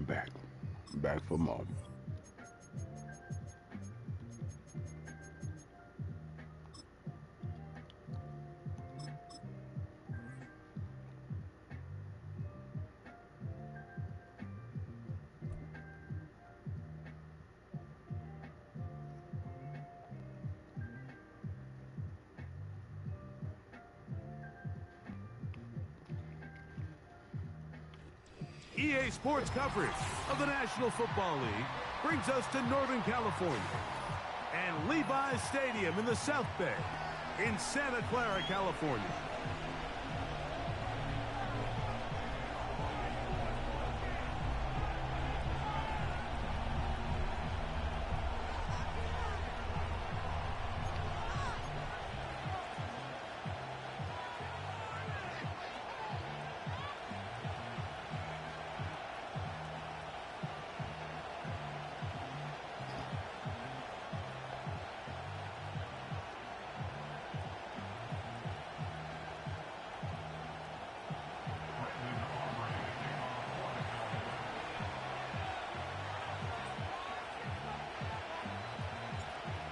back. Back for more. EA Sports coverage of the National Football League brings us to Northern California and Levi's Stadium in the South Bay in Santa Clara, California.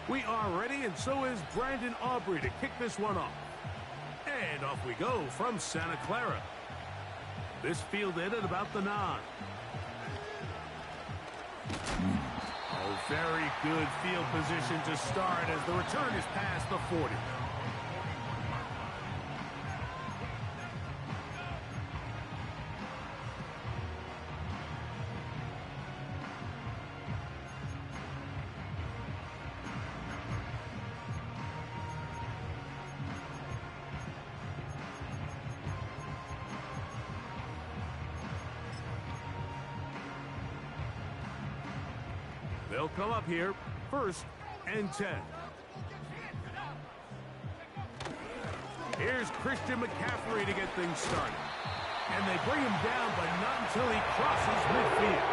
We are ready, and so is Brandon Aubrey to kick this one off. And off we go from Santa Clara. This fielded at about the 9. Oh, very good field position to start as the return is past the 40. They'll come up here, 1st and 10. Here's Christian McCaffrey to get things started. And they bring him down, but not until he crosses midfield.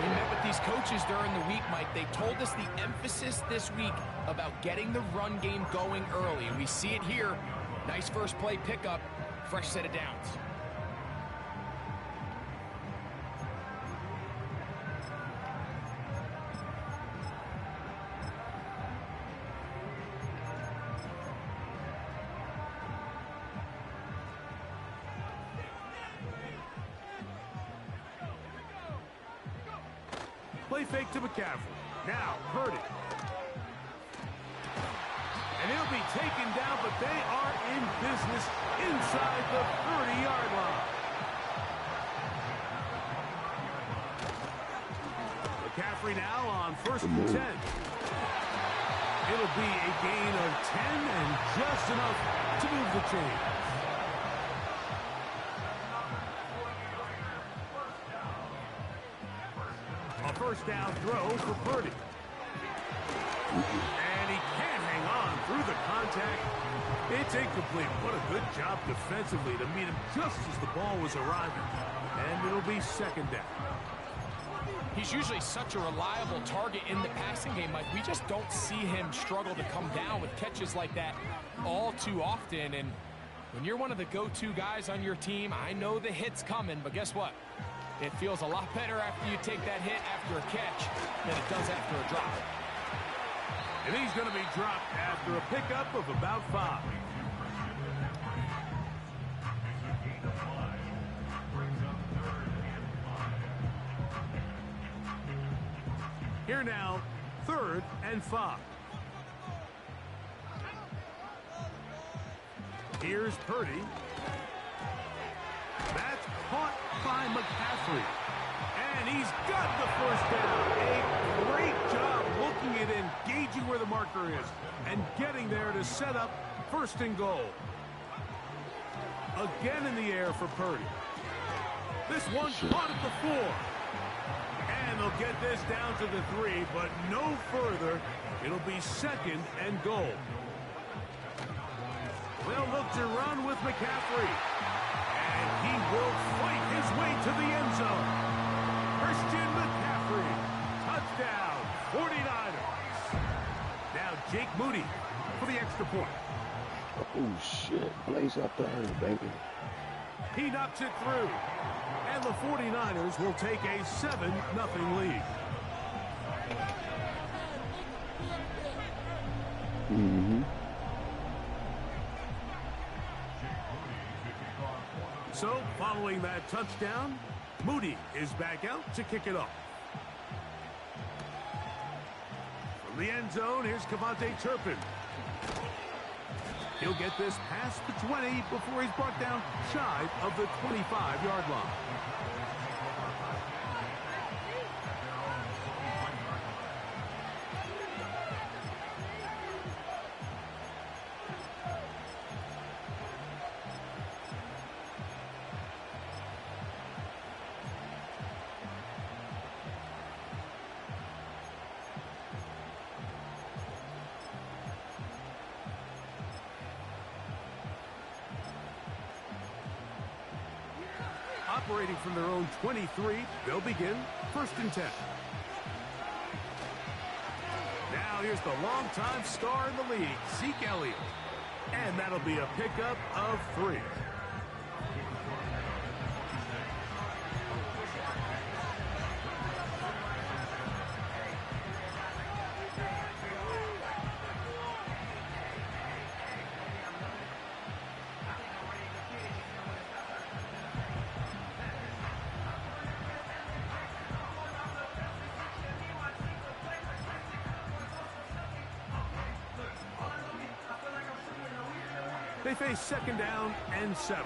We met with these coaches during the week, Mike. They told us the emphasis this week about getting the run game going early. And we see it here. Nice first play pickup, fresh set of downs. Play fake to McCaffrey. Now, Purdy. And he'll be taken down, but they are in business inside the 30-yard line. McCaffrey now on 1st and 10. It'll be a gain of 10 and just enough to move the chains. First down throw for Purdy. And he can't hang on through the contact. It's incomplete. What a good job defensively to meet him just as the ball was arriving. And it'll be 2nd down. He's usually such a reliable target in the passing game, Mike. We just don't see him struggle to come down with catches like that all too often. And when you're one of the go-to guys on your team, I know the hit's coming, but guess what? It feels a lot better after you take that hit after a catch than it does after a drop. And he's going to be dropped after a pickup of about 5. Here now, 3rd and 5. Here's Purdy. That's caught by McCaffrey. And he's got the 1st down. A great job looking at engaging where the marker is and getting there to set up 1st and goal. Again in the air for Purdy. This one caught at the 4. And they'll get this down to the 3, but no further. It'll be 2nd and goal. They'll look to run with McCaffrey. And he will fight his way to the end zone. Christian McCaffrey, touchdown, 49ers. Now Jake Moody for the extra point. Oh, shit. Blaze up the earth, baby. He knocks it through. And the 49ers will take a 7-0 lead. So, following that touchdown, Moody is back out to kick it off. From the end zone, here's Cavante Turpin. He'll get this past the 20 before he's brought down shy of the 25-yard line. Operating from their own 23, they'll begin 1st and 10. Now here's the longtime star in the league, Zeke Elliott. And that'll be a pickup of 3. They face 2nd down and 7.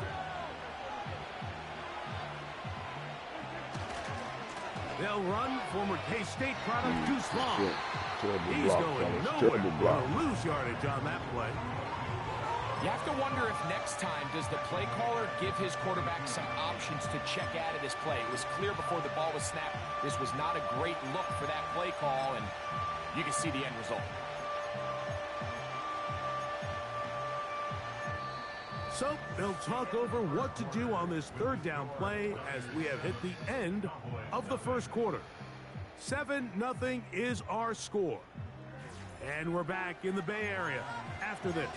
They'll run former K-State product Deuce Long. He's going nowhere. They'll lose yardage on that play. You have to wonder if next time does the play caller give his quarterback some options to check out of this play. It was clear before the ball was snapped this was not a great look for that play call, and you can see the end result. So they'll talk over what to do on this 3rd down play as we have hit the end of the 1st quarter. 7-0 is our score. And we're back in the Bay Area after this.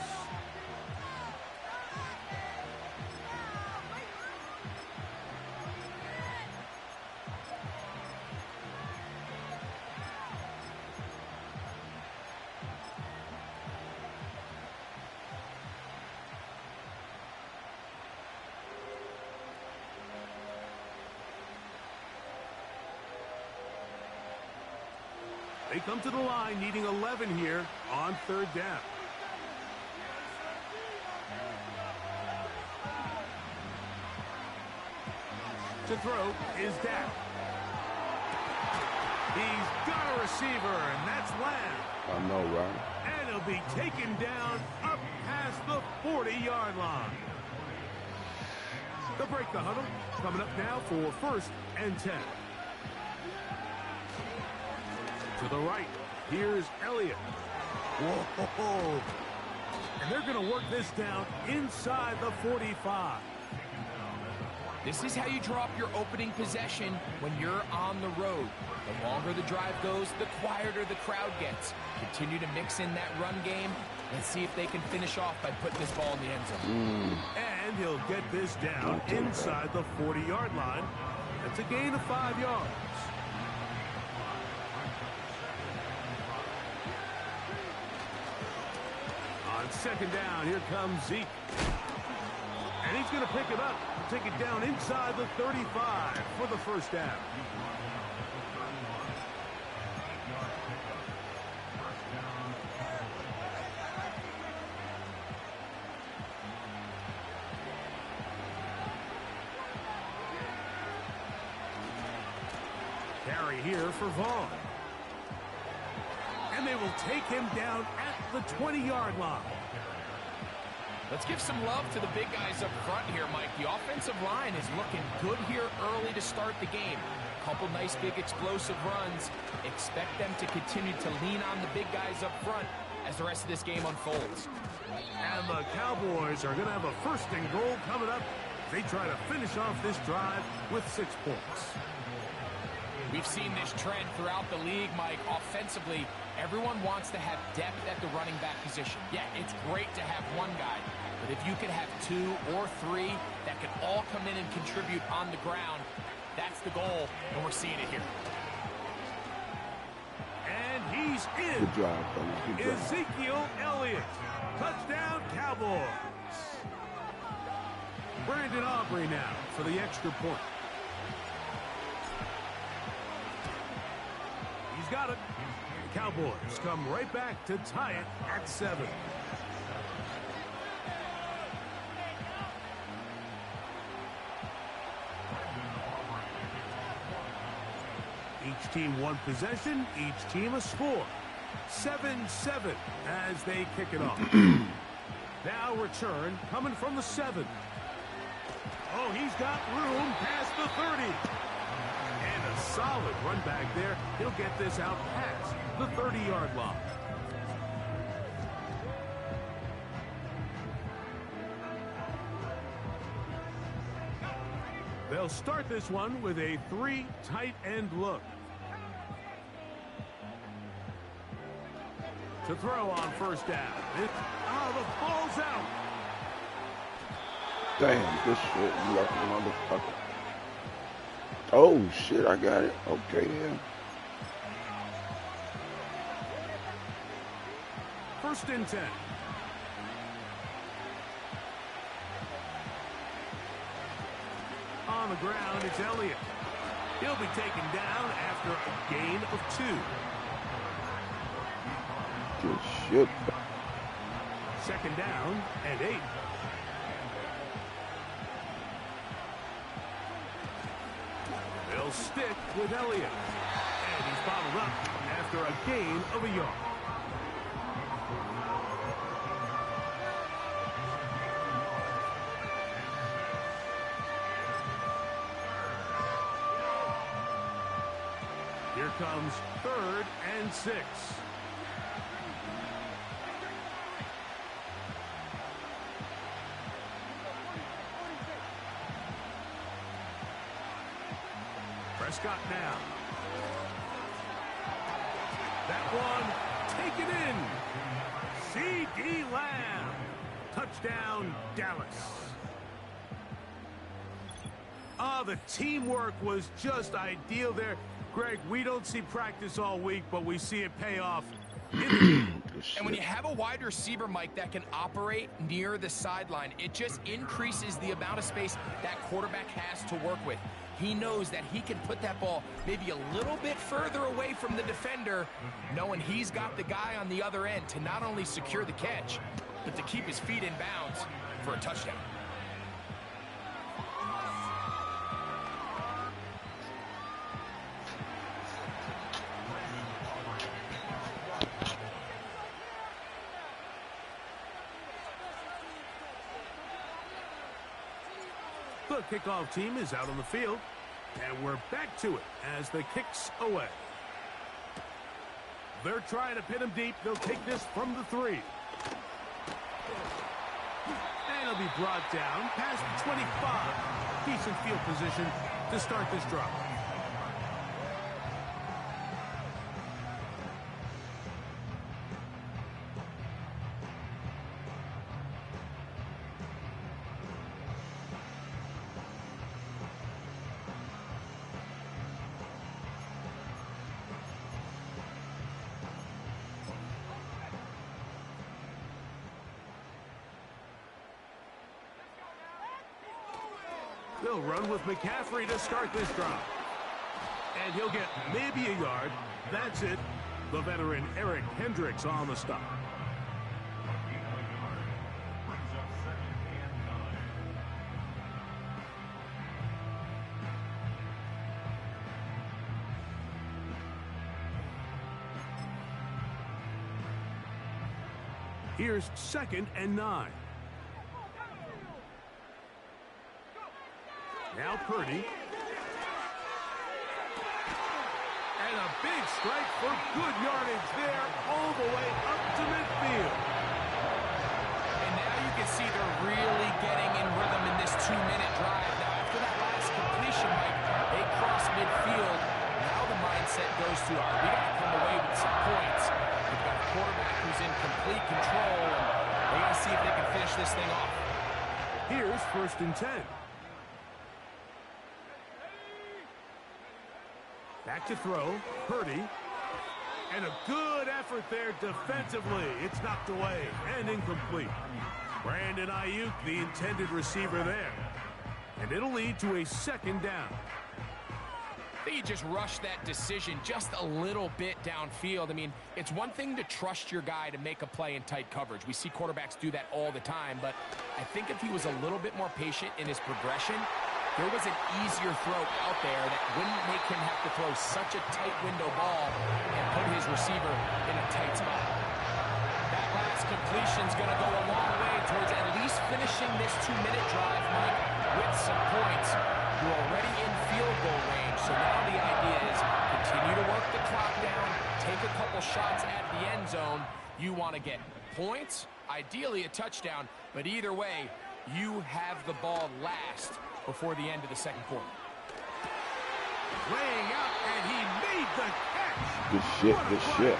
They come to the line needing 11 here on 3rd down. To throw is down. He's got a receiver, and that's Lamb. I know, right? And he'll be taken down up past the 40-yard line. They'll break the huddle. Coming up now for 1st and 10. To the right, here's Elliott. Whoa. And they're going to work this down inside the 45. This is how you drop your opening possession when you're on the road. The longer the drive goes, the quieter the crowd gets. Continue to mix in that run game and see if they can finish off by putting this ball in the end zone. And he'll get this down inside the 40-yard line. That's a gain of 5 yards. On 2nd down, here comes Zeke. And he's going to pick it up, take it down inside the 35 for the 1st down. Carry here for Vaughn. And they will take him down at the 20-yard line. Let's give some love to the big guys up front here, Mike. The offensive line is looking good here early to start the game. A couple nice big explosive runs. Expect them to continue to lean on the big guys up front as the rest of this game unfolds. And the Cowboys are going to have a 1st and goal coming up. They try to finish off this drive with 6 points. We've seen this trend throughout the league, Mike. Offensively, everyone wants to have depth at the running back position. Yeah, it's great to have one guy, but if you could have 2 or 3 that can all come in and contribute on the ground, That's the goal, and we're seeing it here. And he's in. Good job, fellas. Good job. Ezekiel Elliott. Touchdown, Cowboys. Brandon Aubrey now for the extra point. He's got it. The Cowboys come right back to tie it at 7. Each team one possession, each team a score. 7-7 as they kick it off. Now return coming from the 7. Oh, he's got room past the 30. And a solid run back there. He'll get this out past the 30-yard line. They'll start this one with a 3 tight end look. To throw on first down. The ball's out. Damn, good shit, you lucky motherfucker. Oh, shit, I got it. Okay, yeah. First and 10. On the ground, it's Elliott. He'll be taken down after a gain of 2. Good shit. Second down and 8. They'll stick with Elliott. And he's bottled up after a gain of a yard. Here comes 3rd and 6. Prescott now. That one taken in. C.D. Lamb. Touchdown, Dallas. The teamwork was just ideal there. Greg, we don't see practice all week, but we see it pay off. And when you have a wide receiver, Mike, that can operate near the sideline, it just increases the amount of space that quarterback has to work with. He knows that he can put that ball maybe a little bit further away from the defender, knowing he's got the guy on the other end to not only secure the catch, but to keep his feet in bounds for a touchdown. The kickoff team is out on the field, and we're back to it as the kick's away. They're trying to pin him deep. They'll take this from the 3. And he'll be brought down past the 25. Decent field position to start this drive. They'll run with McCaffrey to start this drive. And he'll get maybe a yard. That's it. The veteran Eric Hendricks on the stop. Here's 2nd and 9. Now Purdy. And a big strike for good yardage there all the way up to midfield. And now you can see they're really getting in rhythm in this 2-minute drive. Now after that last completion, Mike, they cross midfield. Now the mindset goes to, all right, we got to come away with some points. We've got a quarterback who's in complete control, and they got to see if they can finish this thing off. Here's 1st and 10. Back to throw. Purdy. And a good effort there defensively. It's knocked away and incomplete. Brandon Ayuk, the intended receiver there. And it'll lead to a second down. I think he just rushed that decision just a little bit downfield. I mean, it's one thing to trust your guy to make a play in tight coverage. We see quarterbacks do that all the time, but I think if he was a little bit more patient in his progression, there was an easier throw out there that wouldn't make him have to throw such a tight window ball and put his receiver in a tight spot. That last completion's going to go a long way towards at least finishing this 2-minute drive, Mike, with some points. You're already in field goal range, so now the idea is continue to work the clock down, take a couple shots at the end zone. You want to get points, ideally a touchdown, but either way, you have the ball last before the end of the second quarter. Laying out, and he made the catch. Good shit, good shit.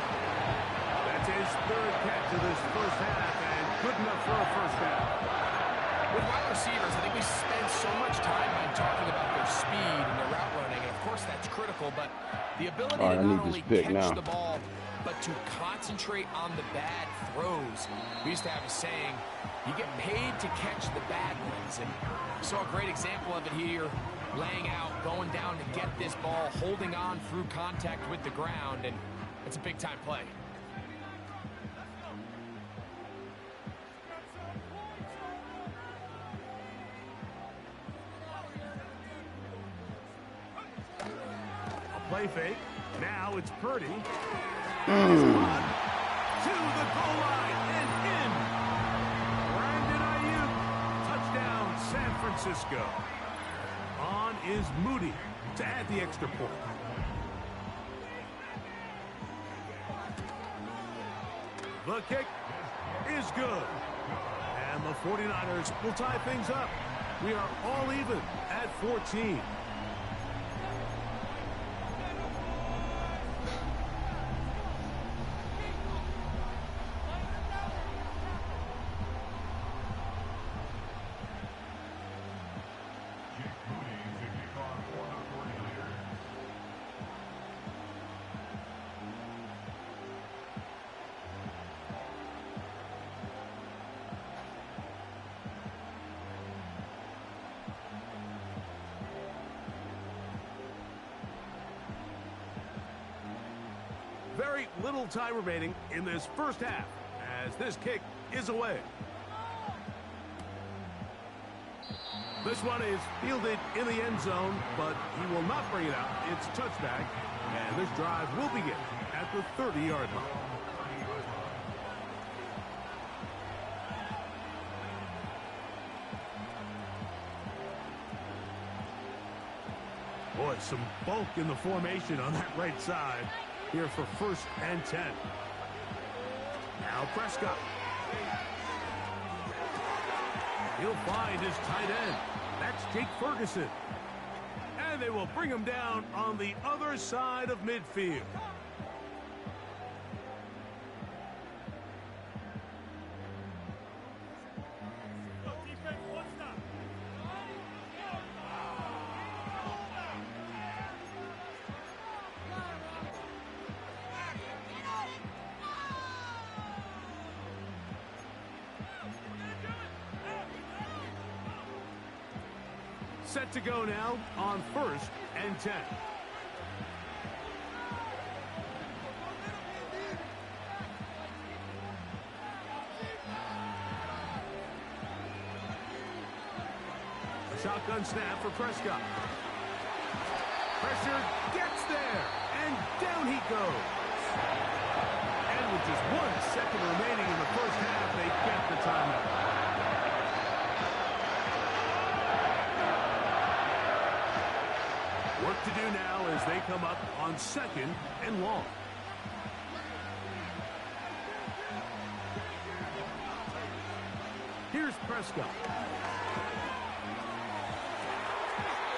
That's his third catch of this first half, and good enough for a first down. With wide receivers, I think we spend so much time on talking about their speed and their route running, and of course that's critical, but the ability to not only catch the ball, but to concentrate on the bad throws. We used to have a saying, you get paid to catch the bad ones, and we saw a great example of it here, laying out, going down to get this ball, holding on through contact with the ground, and it's a big-time play. Play fake. Now it's Purdy. To the goal line and in. Brandon Ayuk. Touchdown, San Francisco. On is Moody to add the extra point. The kick is good. And the 49ers will tie things up. We are all even at 14. Very little time remaining in this first half as this kick is away. This one is fielded in the end zone, but he will not bring it out. It's touchback, and this drive will begin at the 30-yard line. Boy, some bulk in the formation on that right side. Here for 1st and 10. Now Prescott. He'll find his tight end. That's Jake Ferguson. And they will bring him down on the other side of midfield. Set to go now on 1st and 10. A shotgun snap for Prescott. Pressure gets there, and down he goes. And with just 1 second remaining in the first half, they get the timeout. Work to do now as they come up on 2nd and long. Here's Prescott.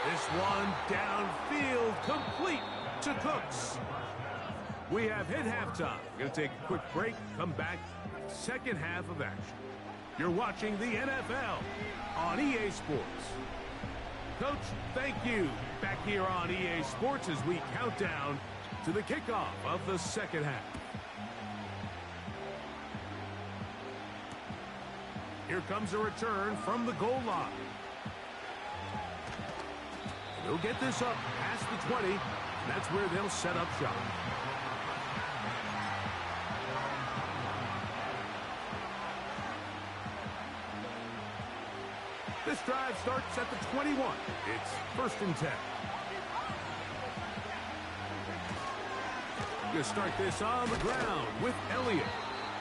This one downfield, complete to Cooks. We have hit halftime. We're going to take a quick break, come back, second half of action. You're watching the NFL on EA Sports. Coach, thank you. Back here on EA Sports as we count down to the kickoff of the second half. Here comes a return from the goal line. They'll get this up past the 20, and that's where they'll set up shop. This drive starts at the 21. It's 1st and 10. Going to start this on the ground with Elliott.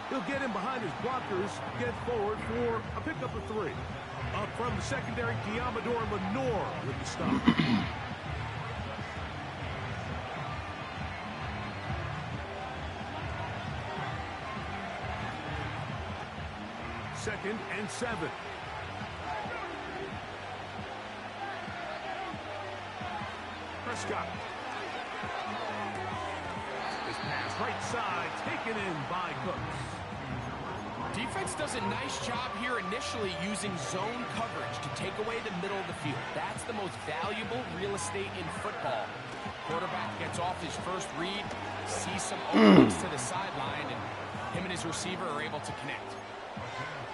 He'll get in behind his blockers, get forward for a pickup of 3. Up from the secondary, Diamador Lenore with the stop. 2nd and 7. Prescott. This pass right side taken in by Cooks. Defense does a nice job here initially using zone coverage to take away the middle of the field. That's the most valuable real estate in football. Quarterback gets off his first read, sees some openings to the sideline, and him and his receiver are able to connect.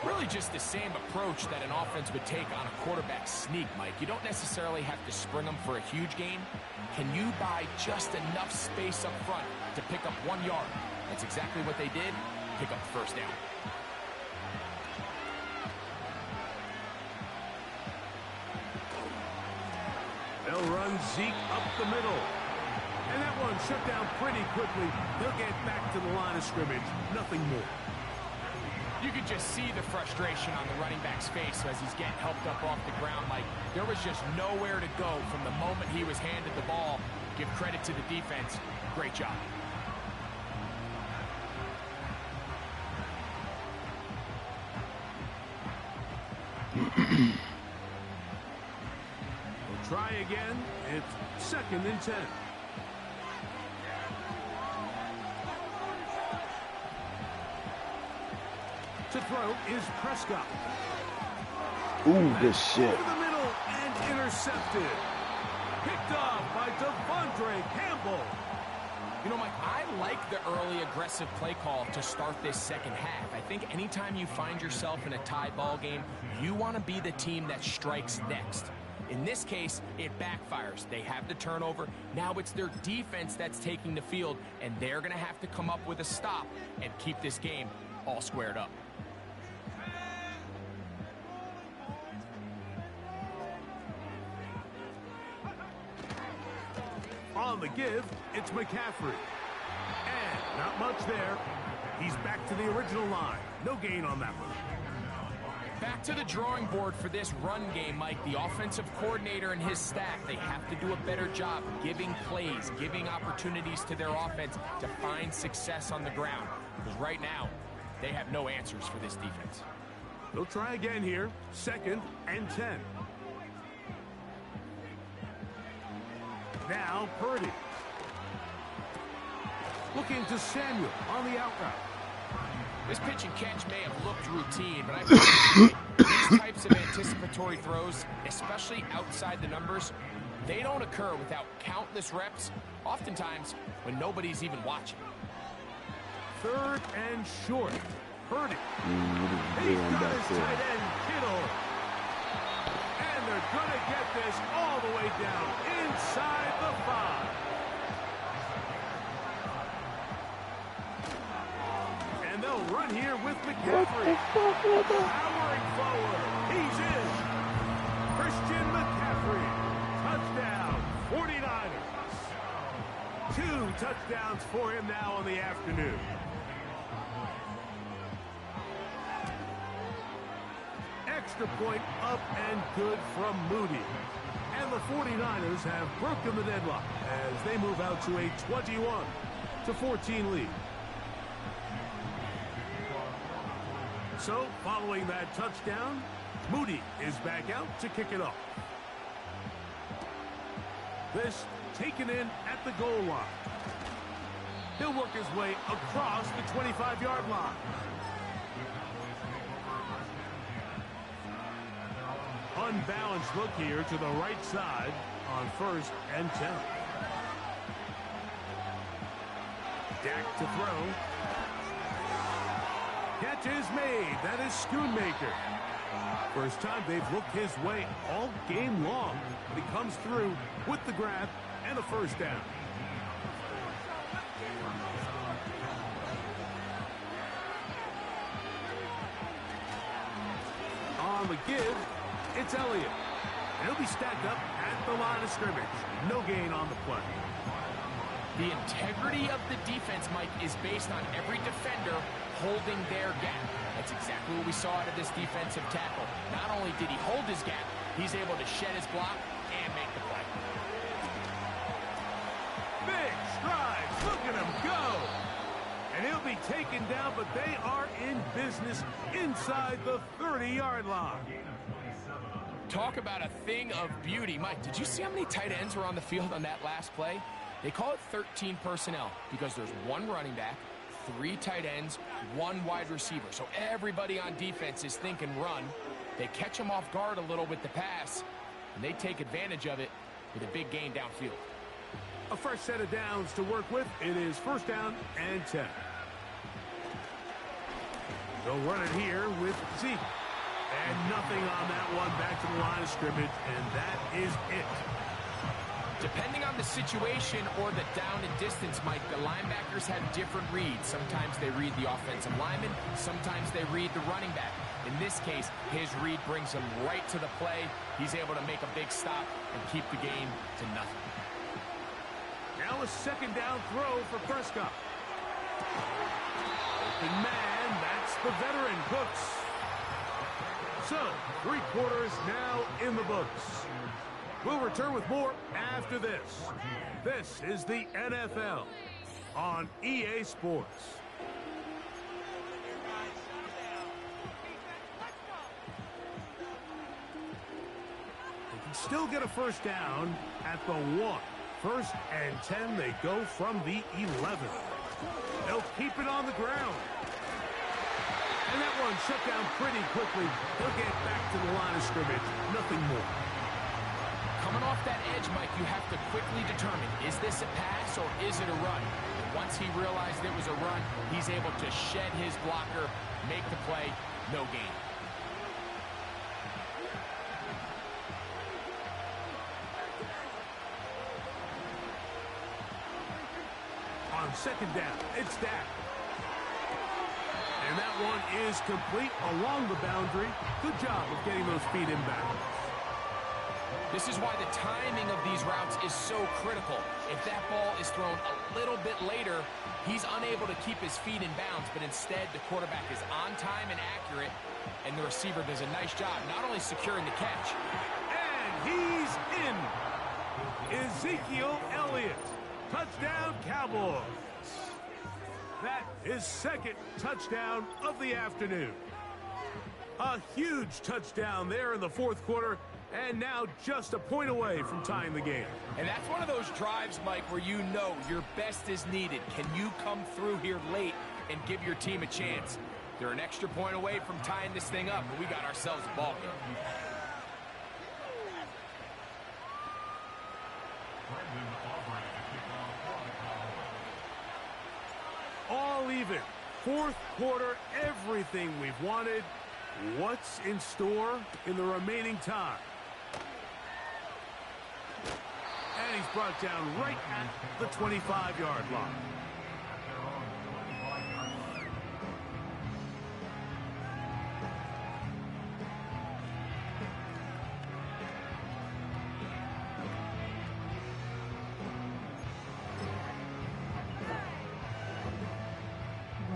Really just the same approach that an offense would take on a quarterback sneak, Mike. You don't necessarily have to spring them for a huge gain. Can you buy just enough space up front to pick up 1 yard? That's exactly what they did. Pick up the first down. They'll run Zeke up the middle. And that one shut down pretty quickly. They'll get back to the line of scrimmage. Nothing more. You could just see the frustration on the running back's face as he's getting helped up off the ground. Like, there was just nowhere to go from the moment he was handed the ball. Give credit to the defense. Great job. We'll try again. It's 2nd and 10. To throw is Prescott. Ooh, good shit. Over the middle and intercepted. Picked off by Devondre Campbell. You know, Mike, I like the early aggressive play call to start this second half. I think anytime you find yourself in a tie ball game, you want to be the team that strikes next. In this case, it backfires. They have the turnover. Now it's their defense that's taking the field, and they're going to have to come up with a stop and keep this game all squared up. On the give, it's McCaffrey. And not much there. He's back to the original line. No gain on that one. Back to the drawing board for this run game, Mike. The offensive coordinator and his staff, they have to do a better job giving plays, giving opportunities to their offense to find success on the ground. Because right now, they have no answers for this defense. They'll try again here. 2nd and 10. Now Purdy. Looking to Samuel on the out route. This pitch and catch may have looked routine, but I think these types of anticipatory throws, especially outside the numbers, they don't occur without countless reps, oftentimes when nobody's even watching. 3rd and short. Purdy. He's got his tight end, Kittle. And they're going to get this all the way down inside the 5. And they'll run here with McCaffrey. Powering forward. He's in. Christian McCaffrey. Touchdown, 49ers. 2 touchdowns for him now in the afternoon. Extra point up and good from Moody. And the 49ers have broken the deadlock as they move out to a 21-14 lead. So, following that touchdown, Moody is back out to kick it off. This taken in at the goal line. He'll work his way across the 25-yard line. unbalanced look here to the right side on 1st and 10. Dank to throw. Catch is made. That is Schoonmaker. First time they've looked his way all game long. But he comes through with the grab and a first down. On the give, it's Elliott. He'll be stacked up at the line of scrimmage. No gain on the play. The integrity of the defense, Mike, is based on every defender holding their gap. That's exactly what we saw out of this defensive tackle. Not only did he hold his gap, he's able to shed his block and make the play. Big strides. Look at him go. And he'll be taken down, but they are in business inside the 30-yard line. Talk about a thing of beauty. Mike, did you see how many tight ends were on the field on that last play? They call it 13 personnel because there's one running back, 3 tight ends, 1 wide receiver. So everybody on defense is thinking run. They catch them off guard a little with the pass, and they take advantage of it with a big gain downfield. A first set of downs to work with. It is 1st down and 10. They'll run it here with Zeke. And nothing on that one. Back to the line of scrimmage, and that is it. Depending on the situation or the down and distance, Mike, the linebackers have different reads. Sometimes they read the offensive lineman. Sometimes they read the running back. In this case, his read brings him right to the play. He's able to make a big stop and keep the game to nothing. Now a 2nd down throw for Prescott. Open man, that's the veteran Cooks. So, 3 quarters now in the books. We'll return with more after this. This is the NFL on EA Sports. They can still get a first down at the 1. 1st and 10, they go from the 11. They'll keep it on the ground. And that one shut down pretty quickly. They'll get back to the line of scrimmage. Nothing more. Coming off that edge, Mike, you have to quickly determine, is this a pass or is it a run? And once he realized it was a run, he's able to shed his blocker, make the play, no gain. On 2nd down, it's Dak. And that one is complete along the boundary. Good job of getting those feet in bounds. This is why the timing of these routes is so critical. If that ball is thrown a little bit later, he's unable to keep his feet in bounds, but instead the quarterback is on time and accurate, and the receiver does a nice job not only securing the catch. And he's in. Ezekiel Elliott. Touchdown, Cowboys. That is 2nd touchdown of the afternoon. A huge touchdown there in the 4th quarter, and now just a point away from tying the game. And that's one of those drives, Mike, where you know your best is needed. Can you come through here late and give your team a chance? They're an extra point away from tying this thing up, and we got ourselves a ball game. All even. 4th quarter, everything we've wanted. What's in store in the remaining time? And he's brought down right at the 25-yard line.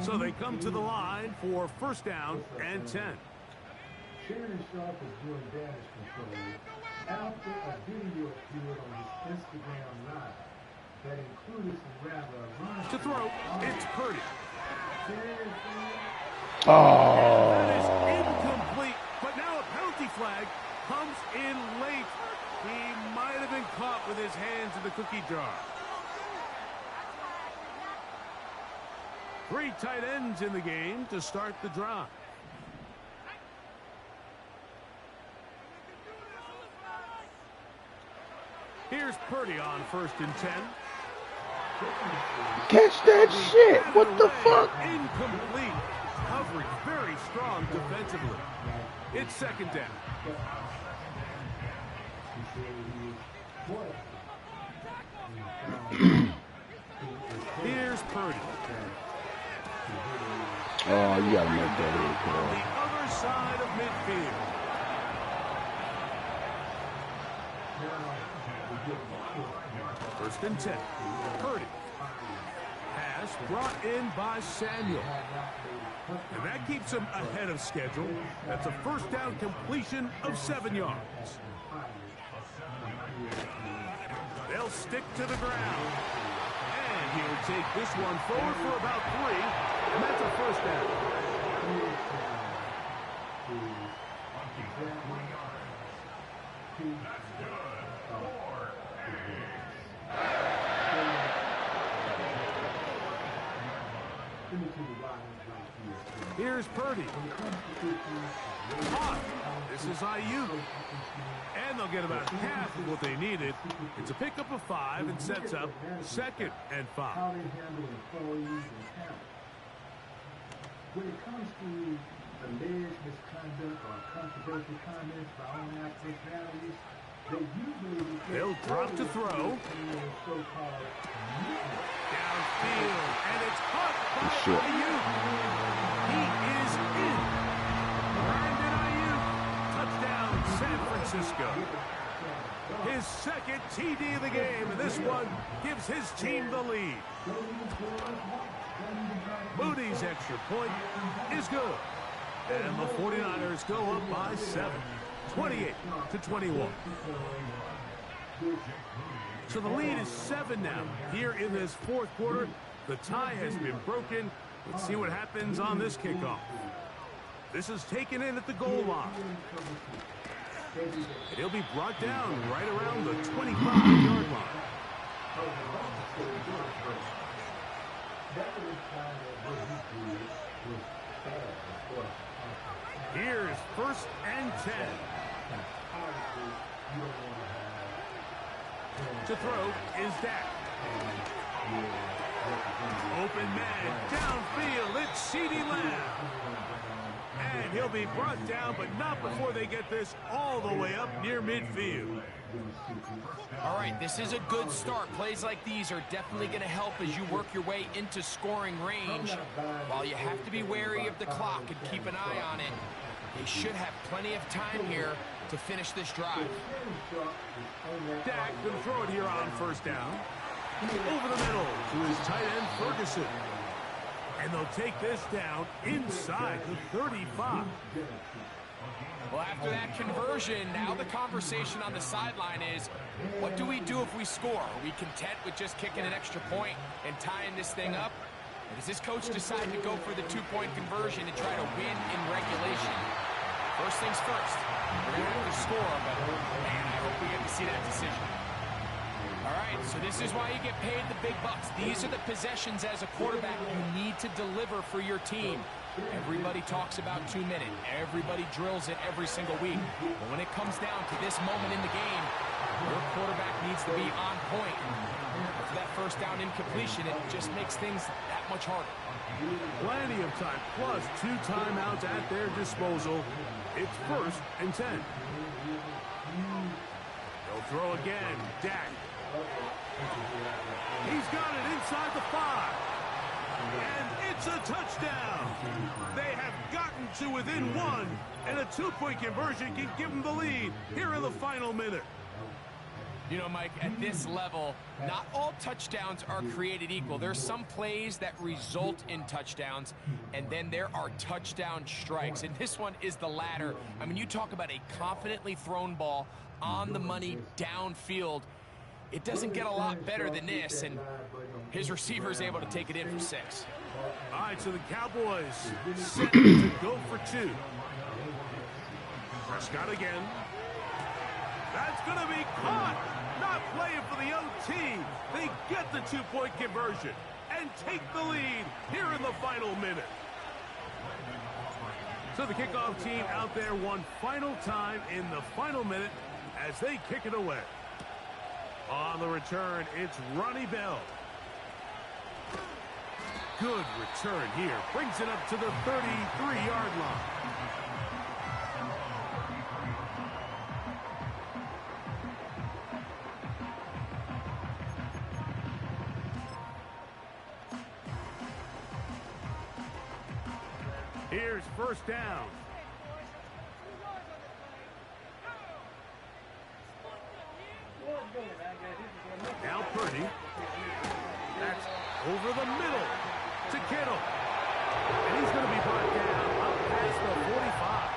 So they come to the line for 1st down and 10. Shannon Sharp is doing damage control after a video appeared on his Instagram Live that included some rather To throw, it's Purdy. Oh. That is incomplete, but now a penalty flag comes in late. He might have been caught with his hands in the cookie jar. 3 tight ends in the game to start the drive. Here's Purdy on 1st and 10. Catch that shit. What the fuck? Incomplete. Coverage very strong defensively. It's 2nd down. Here's Purdy. Oh, you gotta make that On hit, the other side of midfield. First and 10. Purdy. Pass brought in by Samuel. And that keeps him ahead of schedule. That's a 1st down completion of 7 yards. They'll stick to the ground. And he'll take this one forward for about 3. And that's a 1st down. Here's Purdy. Caught. This is IU. And they'll get about half of what they needed. It's a pickup of 5 and sets up 2nd and 5. How they handle employees and talent. When it comes to alleged misconduct or controversial comments by on-air personalities, they usually they'll drop to throw. So-called Downfield, and it's caught by Shit. IU. He is in. Brandon IU, touchdown San Francisco. His 2nd TD of the game, and this one gives his team the lead. Moody's extra point is good. And the 49ers go up by 7, 28-21. So the lead is 7 now. Here in this 4th quarter, the tie has been broken. Let's see what happens on this kickoff. This is taken in at the goal line. And he'll be brought down right around the 25-yard line. Here's 1st and 10. To throw is Dak. Open man, downfield, it's CeeDee Lamb. And he'll be brought down, but not before they get this all the way up near midfield. All right, this is a good start. Plays like these are definitely going to help as you work your way into scoring range. While you have to be wary of the clock and keep an eye on it, they should have plenty of time here to finish this drive. Dak can throw it here on 1st down. Over the middle to his tight end, Ferguson. And they'll take this down inside the 35. Well, after that conversion, now the conversation on the sideline is, what do we do if we score? Are we content with just kicking an extra point and tying this thing up? Or does this coach decide to go for the 2-point conversion and try to win in regulation? First things first, we're going to have to score, but man, I hope we get to see that decision. All right, so this is why you get paid the big bucks. These are the possessions as a quarterback you need to deliver for your team. Everybody talks about 2-minute. Everybody drills it every single week. But when it comes down to this moment in the game, your quarterback needs to be on point. After that 1st down incompletion, it just makes things that much harder. Plenty of time, plus 2 timeouts at their disposal. It's 1st and 10. They'll throw again. Dak. He's got it inside the 5. And it's a touchdown. They have gotten to within 1, and a 2-point conversion can give them the lead here in the final minute. You know, Mike, at this level, not all touchdowns are created equal. There's some plays that result in touchdowns, and then there are touchdown strikes. And this one is the latter. I mean, you talk about a confidently thrown ball on the money downfield. It doesn't get a lot better than this, and his receiver is able to take it in for 6. All right, so the Cowboys set to go for 2. Prescott again. That's going to be caught. Not playing for the young team. They get the 2-point conversion and take the lead here in the final minute. So the kickoff team out there one final time in the final minute as they kick it away. On the return, it's Ronnie Bell. Good return here. Brings it up to the 33-yard line. Here's first down. Now Purdy. That's over the middle to Kittle. And he's going to be brought down up past the 45.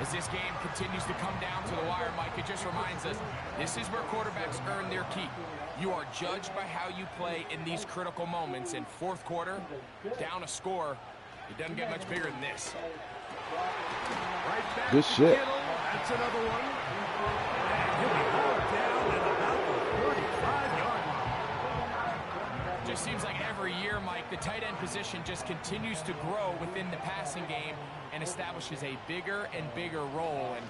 As this game continues to come down to the wire, Mike, it just reminds us this is where quarterbacks earn their keep. You are judged by how you play in these critical moments. In fourth quarter, down a score, it doesn't get much bigger than this. Right back Good to shit. Kittle. That's another one. And he'll be brought down at about the 35-yard line. Just seems like every year, Mike, the tight end position just continues to grow within the passing game and establishes a bigger and bigger role. And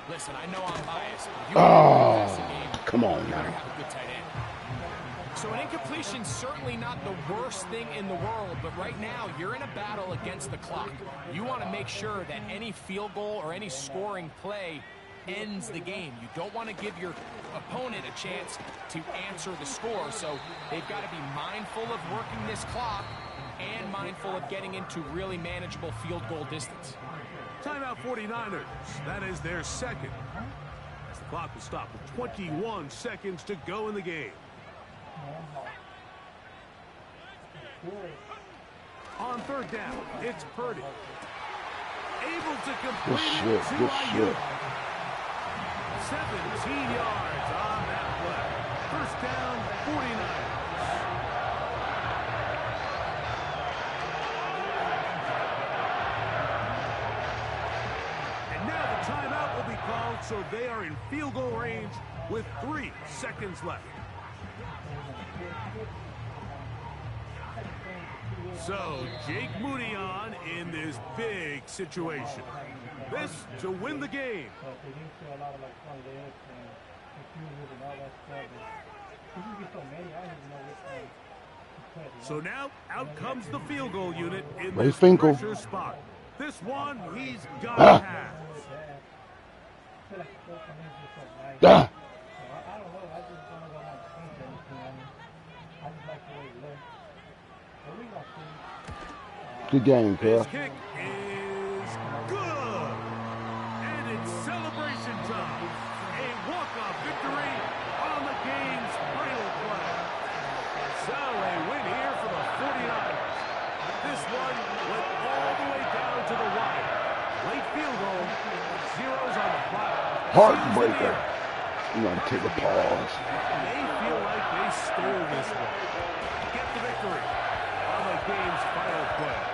listen, I know I'm biased. You passing game, come on you better now. have a good tight end. So an incompletion's certainly not the worst thing in the world, but right now you're in a battle against the clock. You want to make sure that any field goal or any scoring play ends the game. You don't want to give your opponent a chance to answer the score, so they've got to be mindful of working this clock and mindful of getting into really manageable field goal distance. Timeout 49ers. That is their second. As the clock will stop with 21 seconds to go in the game. On third down, it's Purdy. Able to complete it to Ayuk. 17 yards on that play. First down, 49ers. And now the timeout will be called, so they are in field goal range with 3 seconds left. So, Jake Moody on in this big situation. This to win the game. So now, out comes the field goal unit in this pressure spot. This one, he's got to have. Good game, This cuz. kick is good. And it's celebration time. A walk-off victory on the game's final play. So a win here for the 49ers. This one went all the way down to the wire. Late field goal, zeros on the clock. Heartbreaker. You gotta take a pause. They feel like they stole this one. Get the victory on the game's final play.